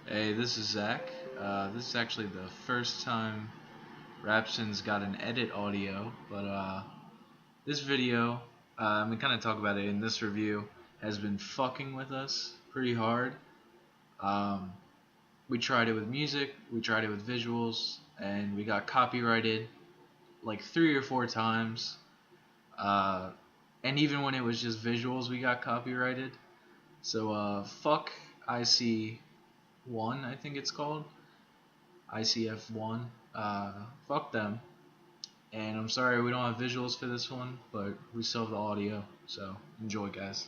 Hey, this is Zach. This is actually the first time Rap Spinz got an edit audio, but this video, I'm gonna kind of talk about it in this review, has been fucking with us pretty hard. Um, we tried it with music, we tried it with visuals, and we got copyrighted like 3 or 4 times. Uh, and even when it was just visuals, we got copyrighted. So fuck IC1, I think it's called. ICF1. Fuck them. And I'm sorry we don't have visuals for this one, but we still have the audio. So enjoy, guys.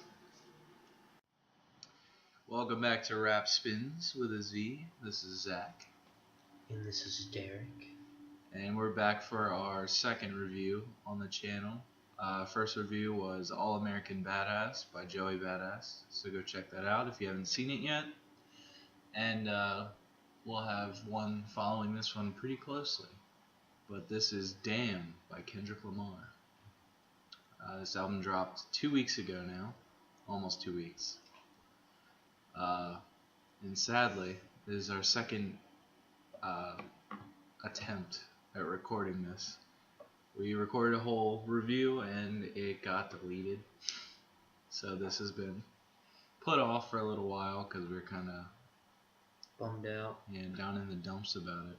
Welcome back to Rap Spinz with a Z. This is Zach. And this is Derek. And we're back for our second review on the channel. First review was All American Badass by Joey Badass. So go check that out if you haven't seen it yet. And we'll have one following this one pretty closely. But this is Damn by Kendrick Lamar. This album dropped 2 weeks ago now. Almost 2 weeks. And sadly, this is our second attempt at recording this. We recorded a whole review and it got deleted. So this has been put off for a little while because we're kind of bummed out. Yeah, down in the dumps about it.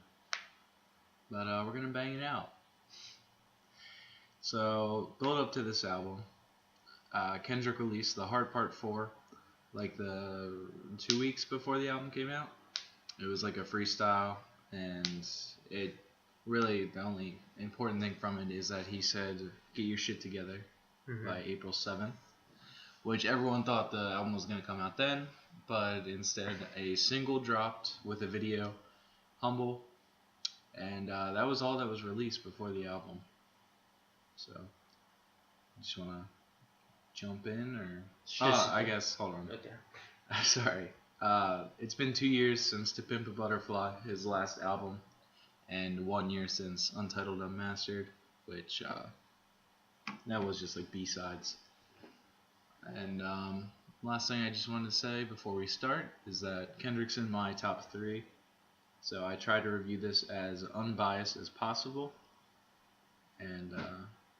But we're going to bang it out. So, build up to this album. Kendrick released The Heart Part 4 like the 2 weeks before the album came out. It was like a freestyle, and it really, the only important thing from it is that he said, get your shit together by April 7th, which everyone thought the album was going to come out then, but instead a single dropped with a video, Humble, and that was all that was released before the album. So, you just want to jump in, or? I guess, hold on. Okay. Sorry. It's been 2 years since To Pimp a Butterfly, his last album, and 1 year since Untitled Unmastered, which that was just like B-sides. And last thing I just wanted to say before we start is that Kendrick's in my top 3, so I try to review this as unbiased as possible, and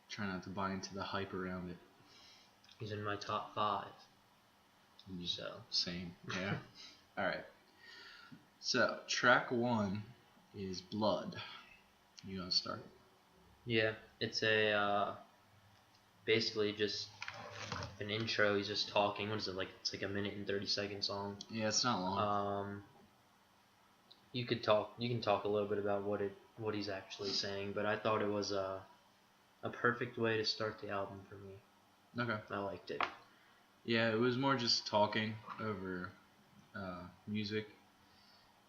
try not to buy into the hype around it. He's in my top 5. So same, yeah. All right. So track 1 is Blood. You want to start? Yeah, it's a basically just an intro. He's just talking. What is it like? It's like a 1:30 song. Yeah, it's not long. You can talk a little bit about what he's actually saying, but I thought it was a perfect way to start the album for me. Okay. I liked it. Yeah, it was more just talking over music,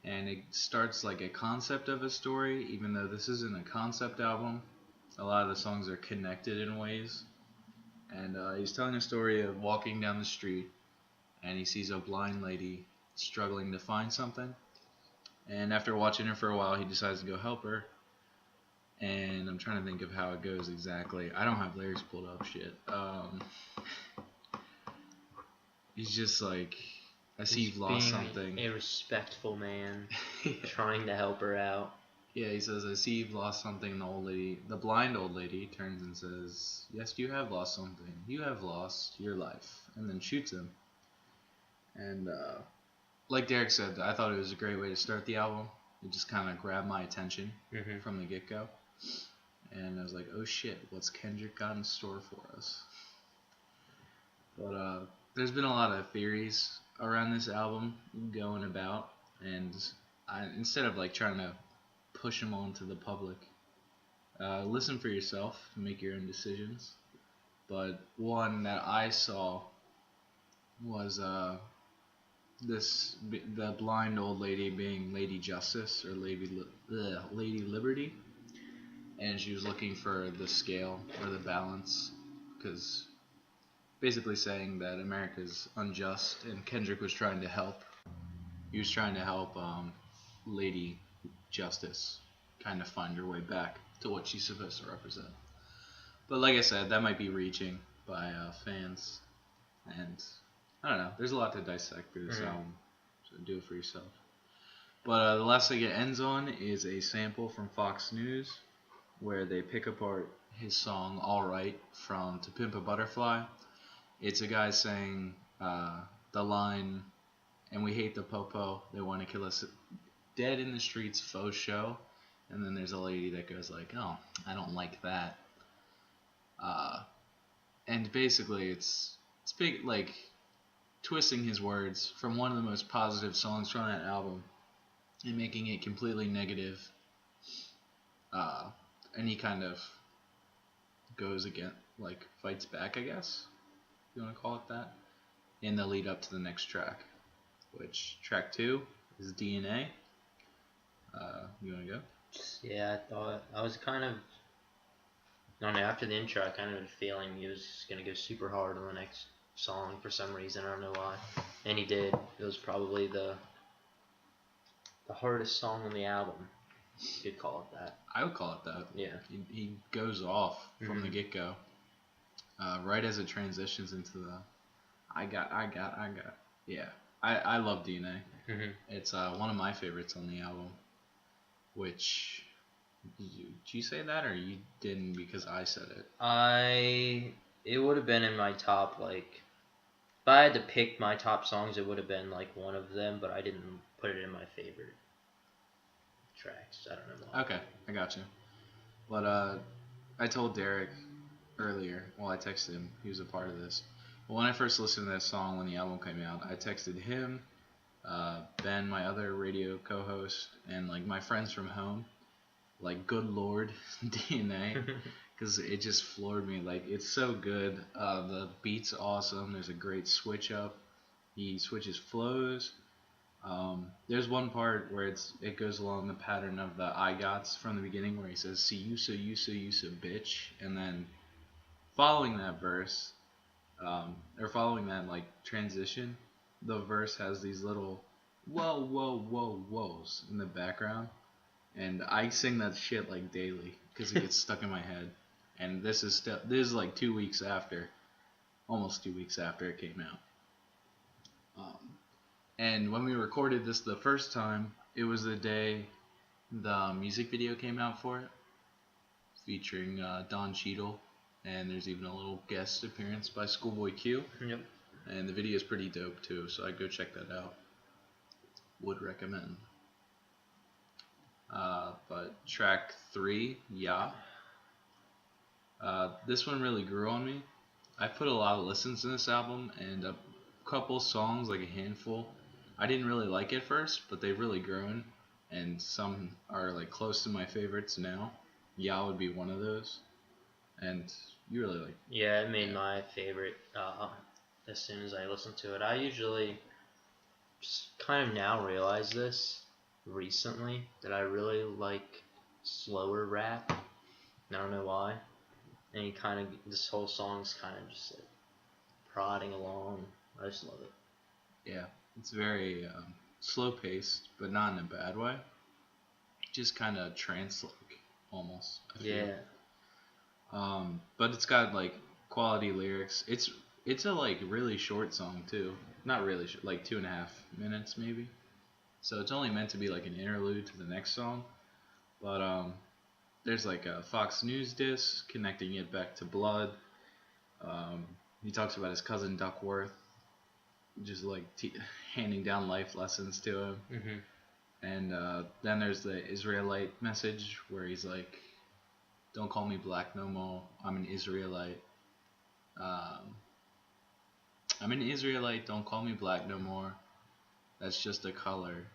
and it starts like a concept of a story, even though this isn't a concept album. A lot of the songs are connected in ways, and he's telling a story of walking down the street, and he sees a blind lady struggling to find something, and after watching her for a while, he decides to go help her. And I'm trying to think of how it goes exactly. I don't have lyrics pulled up, shit. He's just like, I see you've lost something. A respectful man, Yeah. trying to help her out. Yeah, he says, I see you've lost something. The blind old lady, turns and says, yes, you have lost something. You have lost your life. And then shoots him. And like Derek said, I thought it was a great way to start the album. It just kind of grabbed my attention from the get-go. And I was like, oh shit, what's Kendrick got in store for us? But there's been a lot of theories around this album going about, and instead of like trying to push them on to the public, listen for yourself and make your own decisions. But one that I saw was the blind old lady being Lady Justice or Lady Liberty, and she was looking for the scale or the balance, because basically saying that America's unjust, and Kendrick was trying to help. He was trying to help Lady Justice kind of find her way back to what she's supposed to represent. But like I said, that might be reaching by fans, and I don't know. There's a lot to dissect through this album, so do it for yourself. But the last thing it ends on is a sample from Fox News where they pick apart his song "All Right" from "To Pimp a Butterfly." It's a guy saying the line, "And we hate the popo, they want to kill us dead in the streets, faux show." And then there's a lady that goes like, "Oh, I don't like that." And basically it's big, like twisting his words from one of the most positive songs from that album and making it completely negative. And he kind of goes again, like fights back, I guess, if you want to call it that, in the lead up to the next track, which track 2 is DNA. You want to go? Yeah, I thought I was kind of. I don't know, after the intro, I kind of had a feeling he was gonna go super hard on the next song for some reason. I don't know why, and he did. It was probably the hardest song on the album. You could call it that. I would call it that. Yeah. He goes off from the get go, right as it transitions into the I got. Yeah, I love DNA. It's one of my favorites on the album. Which, did you say that or you didn't because I said it? It would have been in my top, like, if I had to pick my top songs, it would have been like one of them, but I didn't put it in my favorite tracks. I don't know why. Okay, I got you. But I told Derek earlier, well, I texted him, he was a part of this. But when I first listened to that song when the album came out, I texted him, Ben, my other radio co-host, and like my friends from home, like good lord, DNA, because it just floored me. Like it's so good. The beat's awesome. There's a great switch up. He switches flows. There's one part where it goes along the pattern of the I gots from the beginning, where he says "see you so bitch," and then following that verse, or following that like transition, the verse has these little whoa whoas in the background, and I sing that shit like daily because it gets stuck in my head. And this is like 2 weeks after, almost 2 weeks after it came out. And when we recorded this the first time, it was the day the music video came out for it, featuring Don Cheadle, and there's even a little guest appearance by Schoolboy Q. Yep. And the video is pretty dope too, so I'd go check that out. Would recommend. But track 3, Yeah. This one really grew on me. I put a lot of listens in this album, and a couple songs, like a handful, I didn't really like at first, but they've really grown, and some are like close to my favorites now. Yeah would be one of those, and you really like. Yeah, it made my favorite as soon as I listened to it. I usually just kind of now realize this recently that I really like slower rap. I don't know why. And he kind of, this whole song's kind of just like prodding along. I just love it. Yeah, it's very slow paced, but not in a bad way. Just kind of trance-like, almost. I feel. Yeah. But it's got like quality lyrics. It's a like really short song too. Not really short, like 2.5 minutes maybe. So it's only meant to be like an interlude to the next song. But there's like a Fox News disc connecting it back to Blood. He talks about his cousin Duckworth, just like handing down life lessons to him. And then there's the Israelite message where he's like, "Don't call me black no more. I'm an Israelite. I'm an Israelite. Don't call me black no more. That's just a color.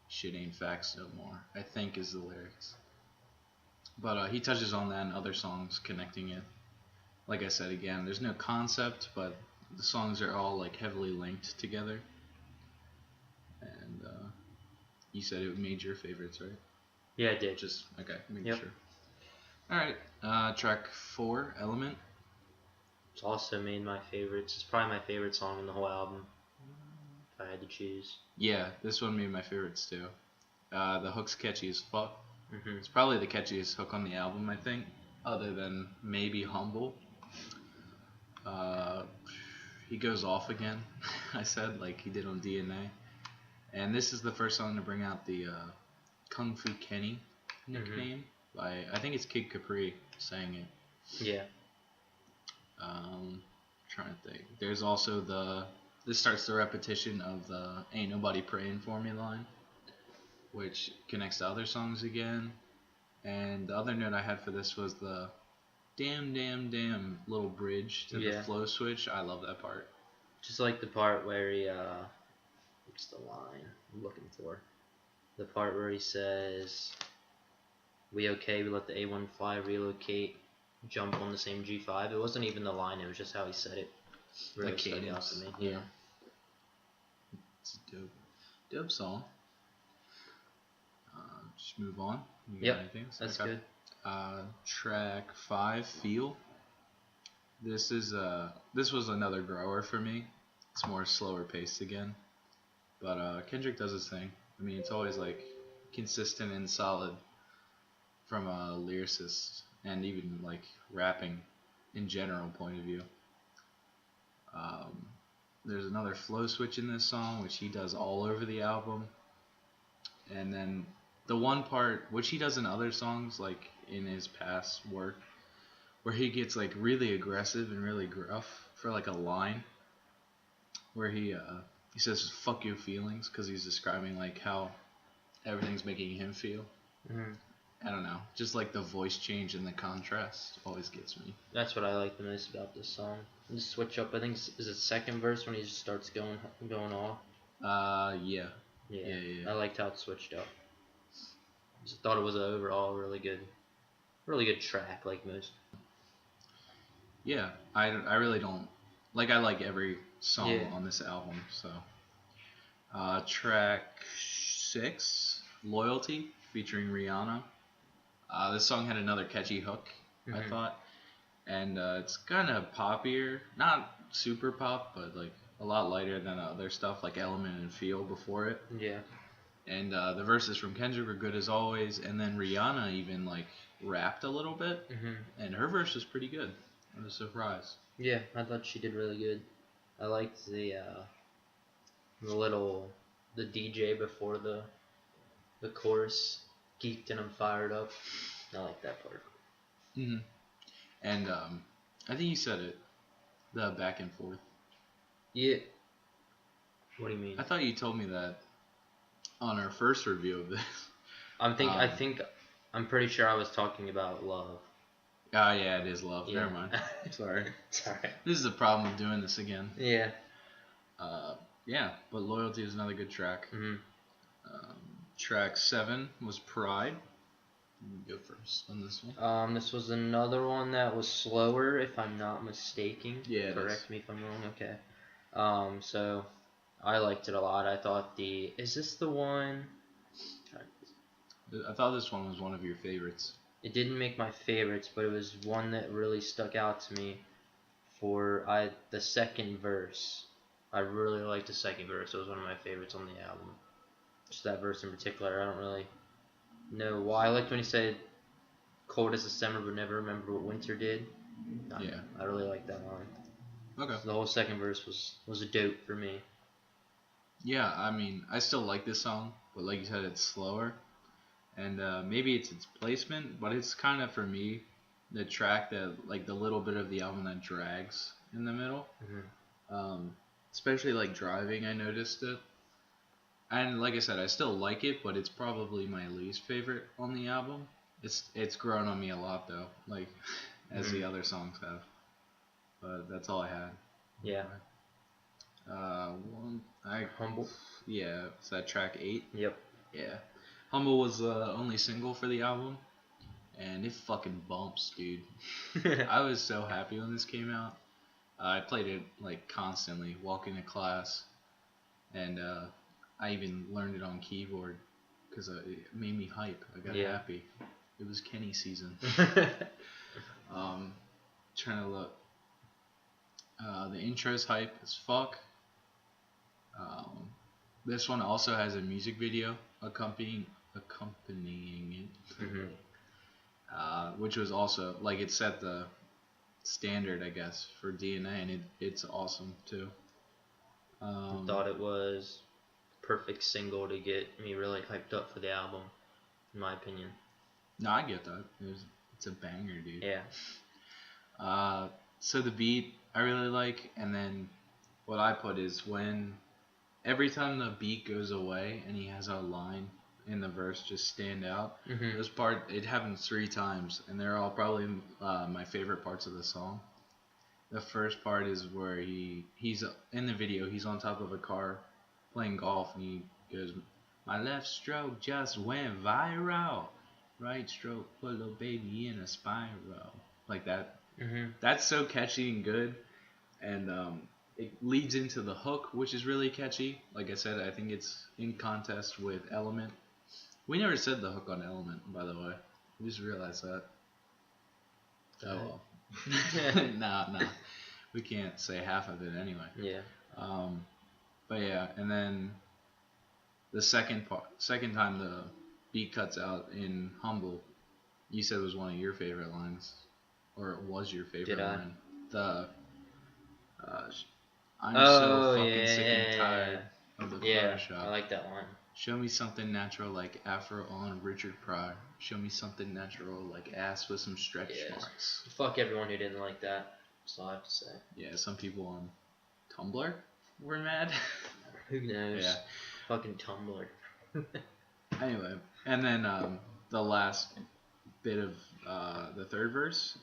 Shit ain't facts no more," I think is the lyrics. But he touches on that in other songs, connecting it. Like I said again, there's no concept, but the songs are all like heavily linked together. And you said it made your favorites, right? Yeah, it did. Just okay, make Yep. sure. All right, track 4, Element. It's also made my favorites. It's probably my favorite song in the whole album, if I had to choose. Yeah, this one made my favorites too. The hook's catchy as fuck. It's probably the catchiest hook on the album, I think, other than maybe Humble. He goes off again, I said, like he did on DNA. And this is the first song to bring out the Kung Fu Kenny nickname by, I think it's Kid Capri sang it. Yeah. Trying to think. There's also this starts the repetition of the Ain't Nobody Praying For Me line, which connects to other songs again. And the other note I had for this was the damn, damn, damn little bridge to the flow switch. I love that part. Just like the part where he, what's the line I'm looking for? The part where he says, we okay, we let the A1 fly, relocate, jump on the same G5. It wasn't even the line, it was just how he said it. Really stuck out to me. Yeah. It's a dope song. Just move on. Yep, that's good. Track 5, Feel. This was another grower for me. It's more slower paced again. But Kendrick does his thing. I mean, it's always like consistent and solid from a lyricist and even like rapping in general point of view. There's another flow switch in this song, which he does all over the album. And then the one part, which he does in other songs, like in his past work, where he gets like really aggressive and really gruff for like a line, where he says "fuck your feelings" because he's describing like how everything's making him feel. I don't know, just like the voice change and the contrast always gets me. That's what I like the most about this song. The switch up, I think, is it second verse when he just starts going off? Yeah. I liked how it switched up. Just thought it was an overall really good track, like most. Yeah, I really don't like. I like every song on this album. So, track 6, Loyalty, featuring Rihanna. This song had another catchy hook, I thought, and it's kind of poppier, not super pop, but like a lot lighter than other stuff like Element and Feel before it. Yeah. And the verses from Kendrick were good as always, and then Rihanna even like rapped a little bit, and her verse was pretty good. I was surprised. Yeah, I thought she did really good. I liked the DJ before the chorus, geeked and I'm fired up. I like that part. And I think you said it, the back and forth. Yeah. What do you mean? I thought you told me that on our first review of this. I'm pretty sure I was talking about love. Oh yeah, it is love. Never mind. Sorry. Sorry. This is the problem of doing this again. Yeah. Yeah, but Loyalty is another good track. Track 7 was Pride. You go first on this one. This was another one that was slower, if I'm not mistaken. Yeah. Correct me if I'm wrong. Okay. So I liked it a lot. I thought is this the one? I thought this one was one of your favorites. It didn't make my favorites, but it was one that really stuck out to me for the second verse. I really liked the second verse. It was one of my favorites on the album. Just that verse in particular. I don't really know why. I liked when he said, "Cold as December, but never remember what winter did." I really liked that line. Okay. So the whole second verse was a dope for me. Yeah, I mean, I still like this song, but like you said, it's slower. And maybe it's its placement, but it's kind of, for me, the track that, like, the little bit of the album that drags in the middle. Especially, like, driving, I noticed it. And, like I said, I still like it, but it's probably my least favorite on the album. It's grown on me a lot, though, like, as the other songs have. But that's all I had. Yeah. Humble. Yeah, is that track 8? Yep. Yeah. Humble was the only single for the album, and it fucking bumps, dude. I was so happy when this came out. I played it like constantly, walking to class, and I even learned it on keyboard because it made me hype. I got happy. It was Kenny season. Trying to look. The intro's hype as fuck. This one also has a music video accompanying it, which was also, like, it set the standard, I guess, for DNA, and it's awesome too. I thought it was perfect single to get me really hyped up for the album, in my opinion. No, I get that. It's a banger, dude. Yeah. So the beat I really like, and then what I put is when every time the beat goes away and he has a line in the verse just stand out. Mhm. This part, it happens 3 times, and they're all probably my favorite parts of the song. The first part is where he's in the video. He's on top of a car playing golf, and he goes, "My left stroke just went viral. Right stroke put a little baby in a spiral." Like that. Mhm. That's so catchy and good, and it leads into the hook, which is really catchy. Like I said, I think it's in contest with Element. We never said the hook on Element, by the way. We just realized that. Oh well. Nah. We can't say half of it anyway. Yeah. But yeah, and then the second time the beat cuts out in Humble, you said it was one of your favorite lines, or it was your favorite Did I? line. The uh, I'm Oh, so fucking yeah, sick and yeah, tired of the yeah. Photoshop. I like that one. Show me something natural like Afro on Richard Pryor. Show me something natural like ass with some stretch marks. Fuck everyone who didn't like that. That's all I have to say. Yeah, some people on Tumblr were mad. Who knows? Yeah. Fucking Tumblr. Anyway, and then the last bit of the third verse,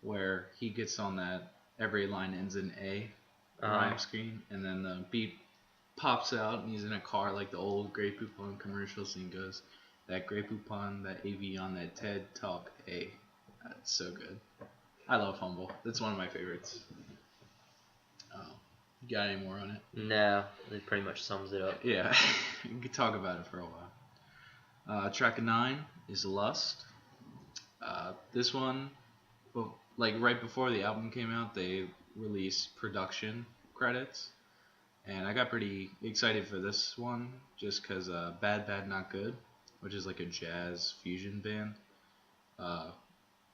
where he gets on that every line ends in A rhyme screen, and then the beat pops out, and he's in a car like the old Grey Poupon commercials, and he goes, "That Grey Poupon, that Avion, that TED Talk A." That's so good. I love Humble. That's one of my favorites. You got any more on it? No, it pretty much sums it up. Yeah, we could talk about it for a while. Track 9 is Lust. This one, like right before the album came out, they released production credits, and I got pretty excited for this one just because Bad Bad Not Good, which is like a jazz fusion band,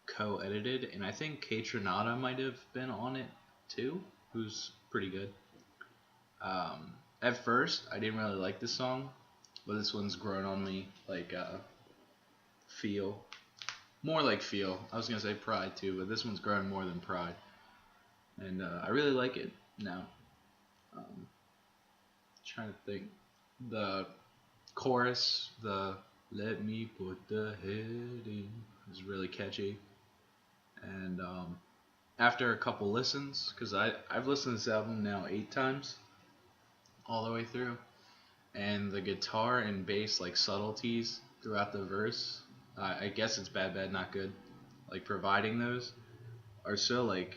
co-edited, and I think K Tronada might have been on it too, who's pretty good. At first, I didn't really like this song, but this one's grown on me like Feel. More like Feel. I was going to say Pride too, but this one's grown more than Pride. And I really like it now. Trying to think. The chorus, the "Let me put the head in" is really catchy. And after a couple listens, because I've listened to this album now 8 times, all the way through, and the guitar and bass like subtleties throughout the verse, I guess it's Bad Bad Not Good, like providing those are so like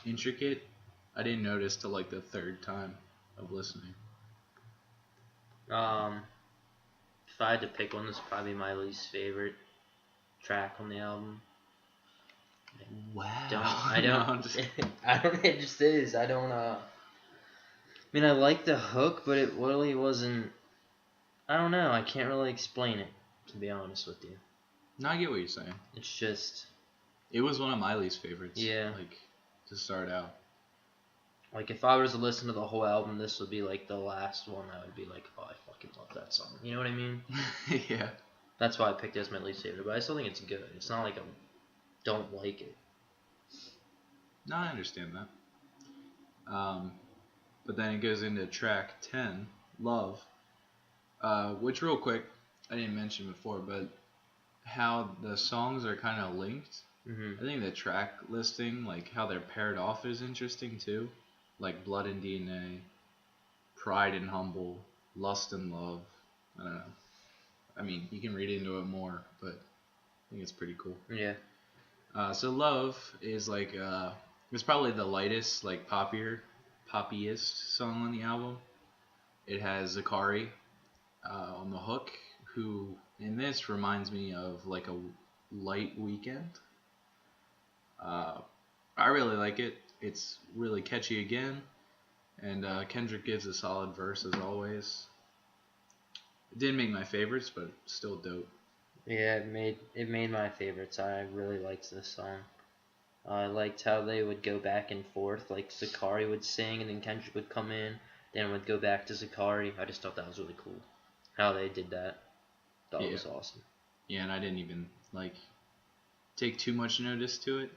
intricate. I didn't notice till like the 3rd time of listening. If I had to pick one, this would probably be my least favorite track on the album. Wow. I don't. It just is. I don't. I mean, I like the hook, but it really wasn't. I don't know. I can't really explain it, to be honest with you. No, I get what you're saying. It's just. It was one of my least favorites. Yeah. Like to start out. Like if I was to listen to the whole album, this would be like the last one. I would be like, oh, I fucking love that song. You know what I mean? Yeah. That's why I picked it as my least favorite. But I still think it's good. It's not like I don't like it. No, I understand that. But then it goes into track 10, Love, which real quick, I didn't mention before, but how the songs are kind of linked. Mm-hmm. I think the track listing, like how they're paired off, is interesting too. Like Blood and DNA, Pride and Humble, Lust and Love. I don't know. I mean, you can read into it more, but I think it's pretty cool. Yeah. So Love is like it's probably the lightest, like poppiest song on the album. It has Zakari on the hook, who in this reminds me of like a light Weekend. I really like it. It's really catchy again, and Kendrick gives a solid verse as always. It didn't make my favorites, but still dope. Yeah, it made my favorites. I really liked this song. I liked how they would go back and forth. Like Zakari would sing, and then Kendrick would come in, then would go back to Zakari. I just thought that was really cool. How they did that. Thought it was awesome. Yeah, and I didn't even like take too much notice to it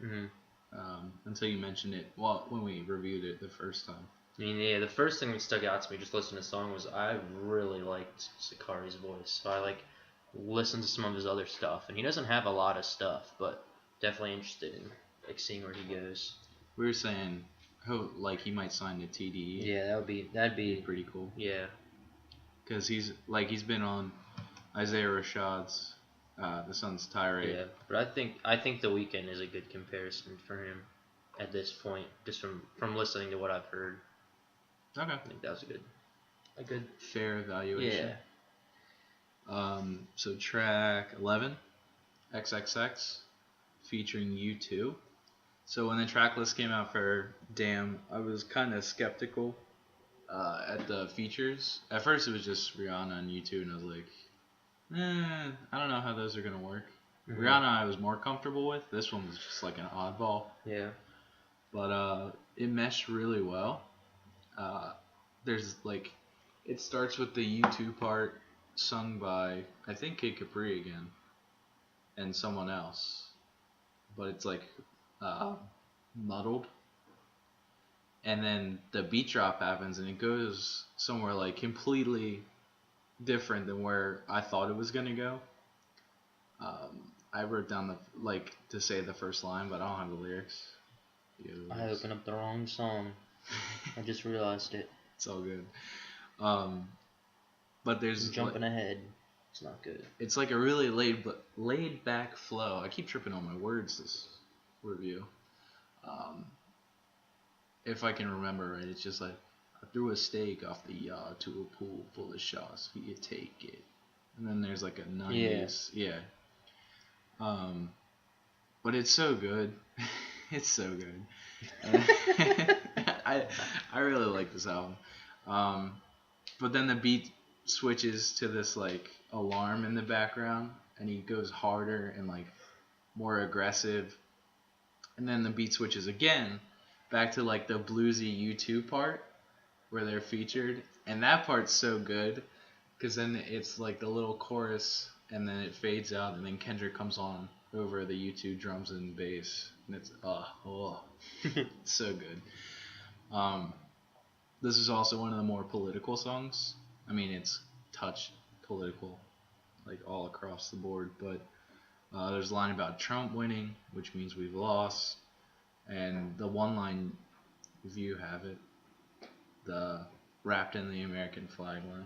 until you mentioned it. Well, when we reviewed it the first time. I mean, yeah, the first thing that stuck out to me just listening to the song was I really liked Zakari's voice. So I listened to some of his other stuff, and he doesn't have a lot of stuff, but definitely interested in seeing where he goes. We were saying he might sign to TDE. Yeah, that'd be pretty cool. Yeah, because he's been on Isaiah Rashad's The Sun's Tirade. Yeah, but I think The Weeknd is a good comparison for him at this point, just from listening to what I've heard. Okay. I think that was a good fair evaluation. Yeah. So track 11, XXX, featuring U2. So when the track list came out for Damn, I was kind of skeptical at the features. At first it was just Rihanna and U2, and I was like, I don't know how those are going to work. Mm-hmm. Rihanna I was more comfortable with. This one was just like an oddball. Yeah. But it meshed really well. There's it starts with the U2 part sung by, I think, Kid Capri again, and someone else. But it's muddled. And then the beat drop happens, and it goes somewhere completely different than where I thought it was gonna go. I wrote down to say the first line, but I don't have the lyrics. I opened up the wrong song. I just realized it. It's all good. But there's jumping ahead. It's not good. It's a really laid back flow. I keep tripping on my words this review. If I can remember right, it's just I threw a steak off the yacht to a pool full of shots. You take it, and then there's a 90s. Yeah. But it's so good. It's so good. I really like this album. But then the beat switches to this alarm in the background, and he goes harder and more aggressive. And then the beat switches again back to the bluesy U2 part where they're featured, and that part's so good because then it's the little chorus, and then it fades out, and then Kendrick comes on over the U2 drums and bass, and it's so good. This is also one of the more political songs. I mean, it's touched political all across the board, but there's a line about Trump winning, which means we've lost, and the one line, if you have it, the wrapped in the American flag line.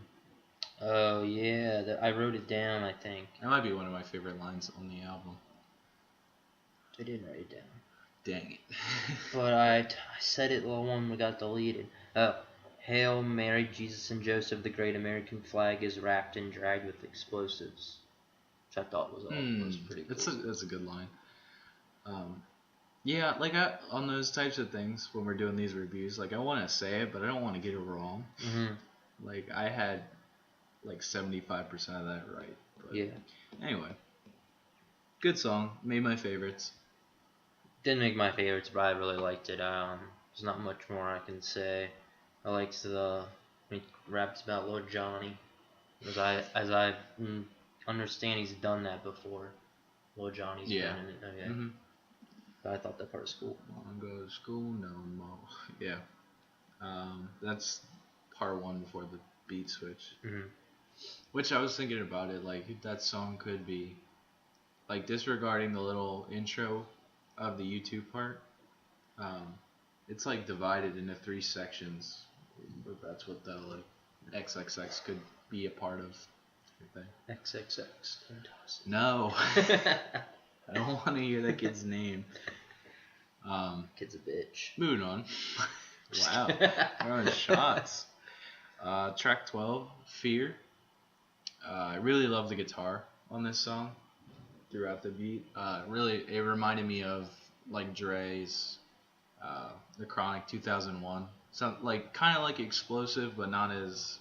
Oh yeah, I wrote it down, I think. That might be one of my favorite lines on the album. I didn't write it down. Dang it. But I said it the one we got deleted. Hail Mary, Jesus and Joseph, the great American flag is wrapped and dragged with explosives. Which I thought was pretty cool. That's a good line. Yeah, on those types of things, when we're doing these reviews, I want to say it, but I don't want to get it wrong. Mm-hmm. I had 75% of that right. But yeah. Anyway, good song. Made my favorites. Didn't make my favorites, but I really liked it. There's not much more I can say. I liked raps about Lord Johnny, as I understand he's done that before. Lord Johnny's been in it. Okay. Mm-hmm. But I thought that part was cool. Wanna go to school no more. Yeah. That's part one before the beat switch. Mm-hmm. Which I was thinking about it, that song could be disregarding the little intro of the YouTube part. It's divided into 3 sections, but that's what the XXX could be a part of. XXX. No. I don't want to hear that kid's name. Kid's a bitch. Moving on. Wow. Throwing shots. Track 12, Fear. I really love the guitar on this song throughout the beat. It reminded me of Dre's The Chronic 2001. So kind of explosive, but not as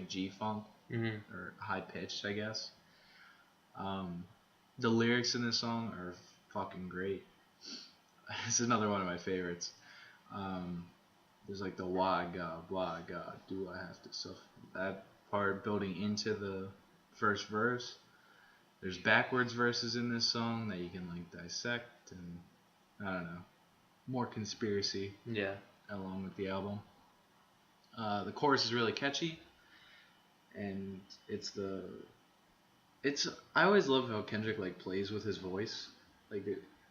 G-funk or high pitched, I guess. The lyrics in this song are fucking great. This is another one of my favorites. there's like the why God do I have to suffer? That part building into the first verse. There's backwards verses in this song that you can like dissect, and I don't know, more conspiracy. Yeah. Along with the album. The chorus is really catchy, and I always love how Kendrick like plays with his voice. Like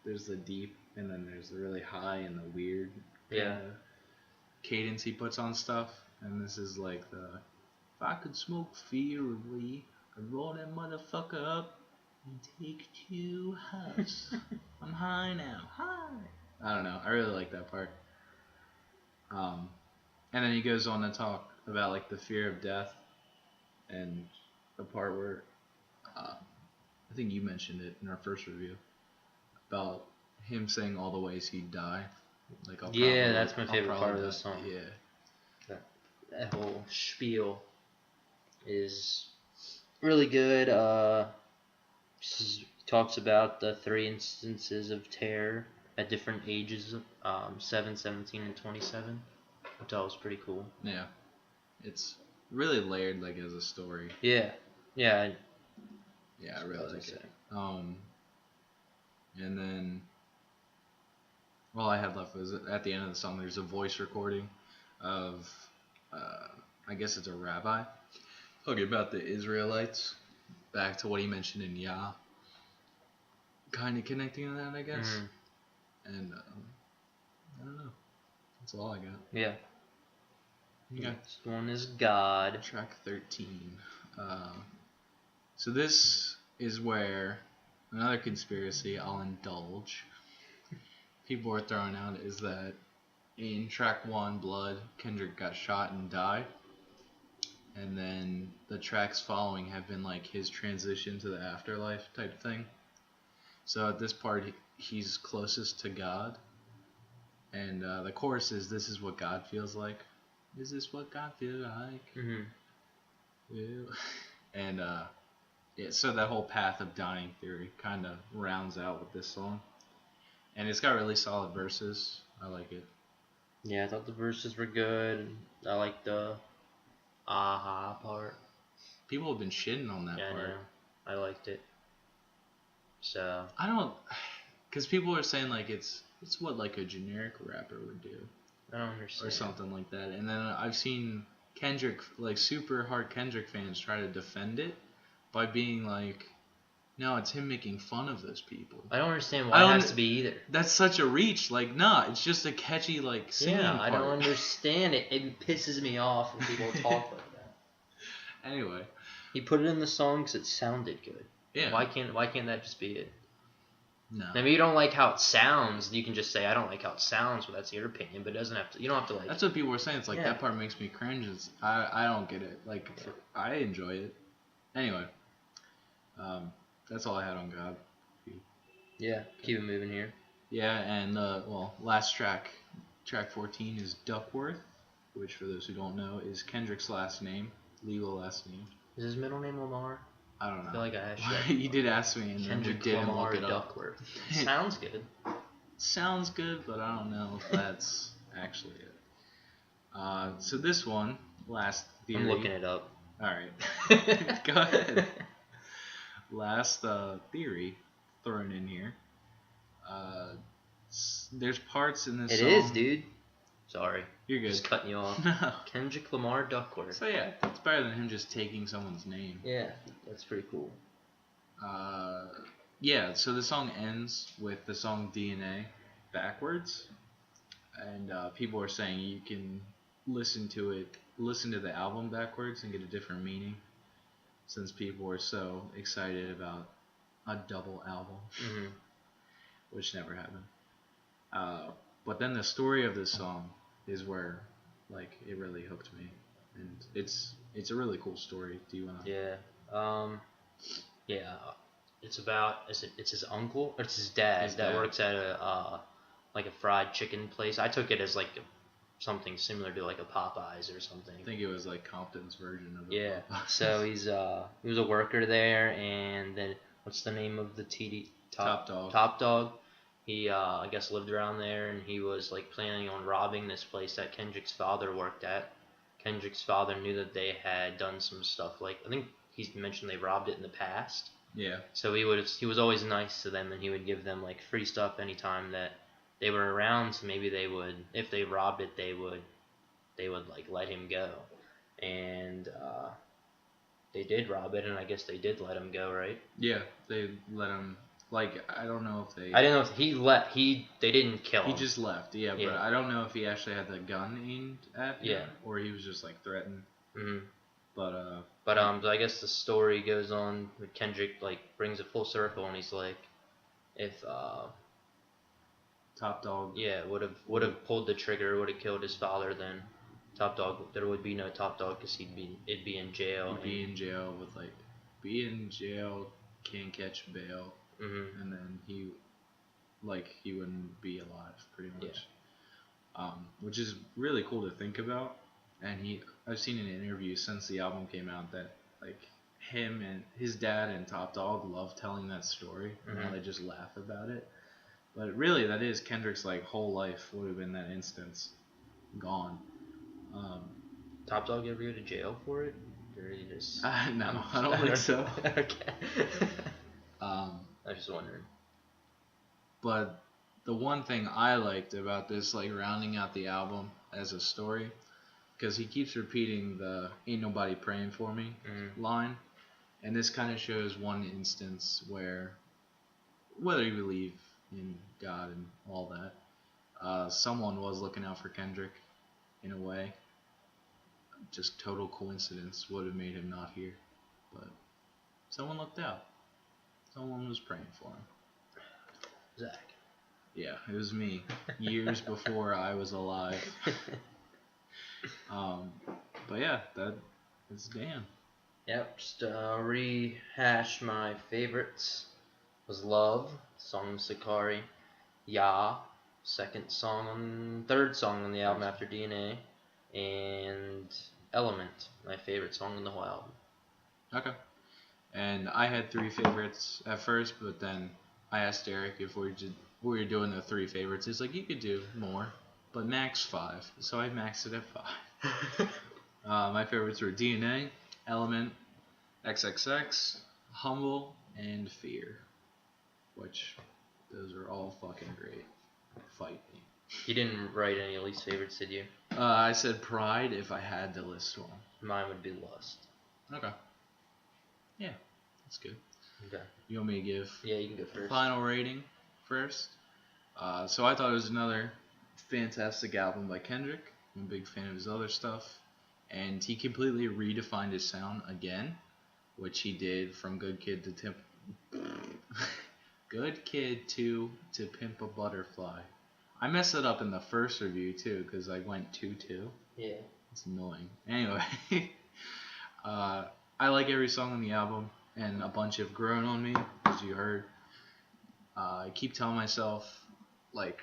there's the deep, and then there's the really high and the weird cadence he puts on stuff. And this is like the if I could smoke fearfully, I'd roll that motherfucker up and take to house. I'm high now, high. I don't know. I really like that part. And then he goes on to talk about like the fear of death, and the part where I think you mentioned it in our first review about him saying all the ways he'd die. Like that's my favorite part of the song. Yeah, that whole spiel is really good. He talks about the 3 instances of terror at different ages, 7, 17, and 27. I thought was pretty cool. Yeah, it's really layered like as a story. Yeah. I really like it. And then all I had left was at the end of the song. There's a voice recording of I guess it's a rabbi talking about the Israelites. Back to what he mentioned in Yah. Kind of connecting to that, I guess. Mm-hmm. And I don't know. That's all I got. Yeah. Okay. Next one is God. Track 13. So this is where another conspiracy I'll indulge. People are throwing out is that in track 1, Blood, Kendrick got shot and died. And then the tracks following have been like his transition to the afterlife type thing. So at this part, he's closest to God. And the chorus is, "This is what God feels like." Is this what God feels like? Mm-hmm. Yeah. And so that whole path of dying theory kind of rounds out with this song. And it's got really solid verses. I like it. Yeah, I thought the verses were good. I like the aha part. People have been shitting on that part. Yeah, I liked it. So I don't, because people are saying like it's what like a generic rapper would do. I don't understand. Or something like that. And then I've seen Kendrick, like super hard Kendrick fans try to defend it by being like, no, it's him making fun of those people. I don't understand why it has to be either. That's such a reach. Like, nah, it's just a catchy like singing part. I don't understand it. It pisses me off when people talk like that. Anyway, he put it in the song because it sounded good. Yeah. Why can't that just be it? No. Maybe you don't like how it sounds. You can just say I don't like how it sounds, but that's your opinion. But it doesn't have to. You don't have to like. That's what people were saying. It's like that part makes me cringe. I don't get it. Like I enjoy it. Anyway, that's all I had on God. Yeah, keep it moving here. Yeah, and last track 14 is Duckworth, which for those who don't know is Kendrick's last name, legal last name. Is his middle name Lamar? I don't know. I feel like I asked that. You did ask me, and Kendrick then you didn't Lamar look it up. Duckworth. Sounds good. Sounds good, but I don't know if that's actually it. So this one, last theory. I'm looking it up. All right. Go ahead. Last theory thrown in here. There's parts in this song. It is, dude. Sorry. You're good. Just cutting you off. No. Kendrick Lamar Duckworth. So yeah, it's better than him just taking someone's name. Yeah, that's pretty cool. Yeah, so the song ends with the song DNA backwards. And people are saying you can listen to the album backwards and get a different meaning, since people were so excited about a double album, which never happened. But then the story of this song is where, like, it really hooked me, and it's a really cool story. Do you wanna? Yeah. It's about it's his uncle or it's his dad that works at a like a fried chicken place. I took it as like something similar to like a Popeyes or something. I think it was like Compton's version of it. Yeah. So he was a worker there, and then what's the name of the TD Top Dog. Top Dog. he I guess lived around there, and he was like planning on robbing this place that Kendrick's father worked at. Kendrick's father knew that they had done some stuff, like I think he mentioned they robbed it in the past. Yeah. So he was always nice to them, and he would give them like free stuff anytime that they were around. So maybe they would, if they robbed it, they would like let him go, and they did rob it, and I guess they did let him go, right? Yeah, they let him. Like, I don't know if they. I didn't know if they didn't kill him. He just left. Yeah, Yeah. but I don't know if he actually had the gun aimed at him, Yeah. or he was just like threatened. Mhm. But I guess the story goes on with Kendrick like brings it full circle, and he's like, if Top Dog. yeah would have pulled the trigger, would have killed his father, then Top Dog, there would be no Top Dog because it'd be in jail. He'd be in jail with like, be in jail, can't catch bail, and then he wouldn't be alive pretty much. Which is really cool to think about. And I've seen in interviews since the album came out that like him and his dad and Top Dog love telling that story. And how they just laugh about it. But really, that is Kendrick's like whole life would have been that instance gone. Top Dog ever go to jail for it? Or he just no, I don't think so. Okay. I was just wondering. But the one thing I liked about this, like rounding out the album as a story, because he keeps repeating the "Ain't nobody praying for me" line, and this kind of shows one instance where, whether you believe in God and all that, someone was looking out for Kendrick in a way. Just total coincidence would have made him not here, but someone looked out. Someone was praying for him. Zach. Yeah, it was me. Years before I was alive. But yeah, that's damn. Yep, just rehash my favorites. Was Love, song Sakari. Ya, third song on the album after DNA. And Element, my favorite song on the whole album. Okay. And I had 3 favorites at first, but then I asked Derek if we were doing the 3 favorites. He's like, you could do more, but max 5. So I maxed it at 5. My favorites were DNA, Element, XXX, Humble, and Fear. Which, those are all fucking great. Fight me. You didn't write any least favorites, did you? I said Pride if I had to list one. Mine would be Lust. Okay. Yeah, that's good. Okay. You want me to give Yeah, you can go first. final rating first? So I thought it was another fantastic album by Kendrick. I'm a big fan of his other stuff. And he completely redefined his sound again, which he did from Good Kid to Pimp a Butterfly. I messed it up in the first review too, because I went 2-2. Yeah. It's annoying. Anyway, I like every song on the album, and a bunch have grown on me, as you heard. I keep telling myself, like,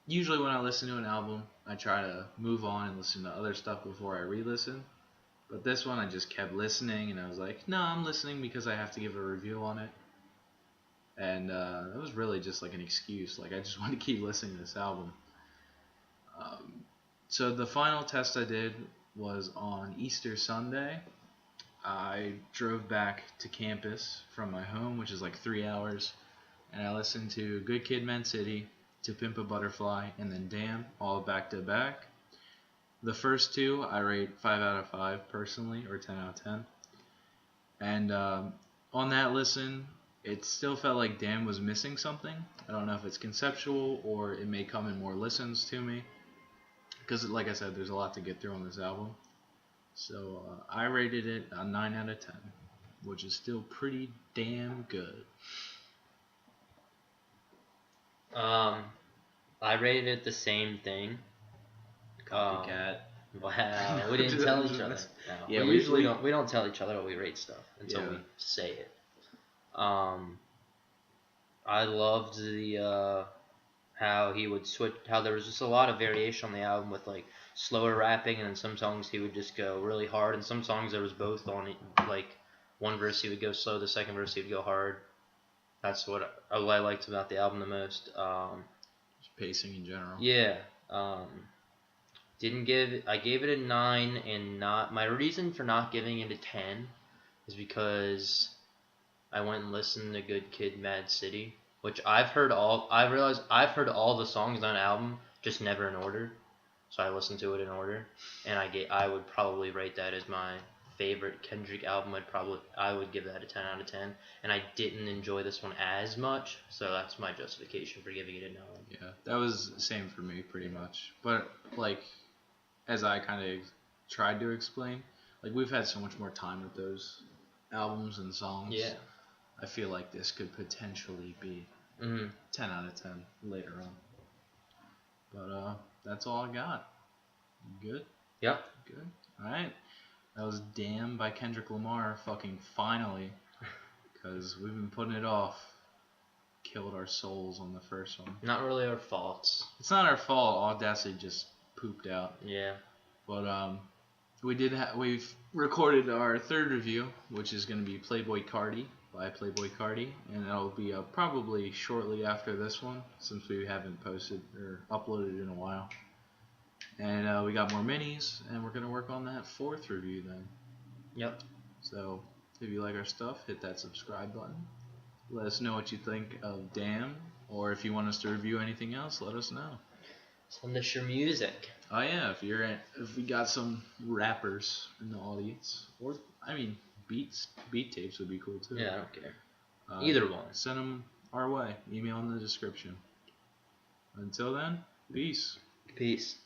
usually when I listen to an album, I try to move on and listen to other stuff before I re-listen. But this one, I just kept listening, and I was like, no, I'm listening because I have to give a review on it. And that was really just like an excuse. Like, I just wanted to keep listening to this album. So the final test I did was on Easter Sunday. I drove back to campus from my home, which is like 3 hours, and I listened to Good Kid, Mad City, To Pimp a Butterfly, and then Damn, all back to back. The first 2 I rate 5 out of 5 personally, or 10 out of 10. And on that listen, it still felt like Damn was missing something. I don't know if it's conceptual or it may come in more listens to me. Because, like I said, there's a lot to get through on this album. So I rated it a 9 out of 10, which is still pretty damn good. I rated it the same thing. Copycat. Wow, we didn't tell each other. No. Yeah, we usually don't tell each other what we rate stuff until we say it. I loved the how he would switch, how there was just a lot of variation on the album with like slower rapping, and in some songs he would just go really hard, and some songs there was both on it. Like one verse he would go slow, the second verse he would go hard. That's what I liked about the album the most. Just pacing in general. Yeah. I gave it a 9, and not my reason for not giving it a 10 is because I went and listened to Good Kid, Mad City, which I realized I've heard all the songs on the album, just never in order. So I listened to it in order, and I would probably rate that as my favorite Kendrick album. I would give that a 10 out of 10, and I didn't enjoy this one as much, so that's my justification for giving it a 9. Yeah, that was the same for me pretty much. But like, as I kind of tried to explain, like we've had so much more time with those albums and songs. Yeah. I feel like this could potentially be 10 out of 10 later on. But that's all I got. Good? Yep. Good. Alright. That was Damn by Kendrick Lamar, fucking finally. Because we've been putting it off. Killed our souls on the first one. Not really our faults. It's not our fault. Audacity just pooped out. Yeah. But we've recorded our third review, which is going to be Playboy Cardi by Playboy Cardi, and that'll be probably shortly after this one, since we haven't posted or uploaded in a while. And we got more minis, and we're going to work on that fourth review then. Yep. So if you like our stuff, hit that subscribe button. Let us know what you think of Damn, or if you want us to review anything else, let us know. Send us your music. Oh yeah, if we got some rappers in the audience, or I mean beat tapes would be cool too. Yeah, I don't care. Either one. Send them our way. Email in the description. Until then, peace. Peace.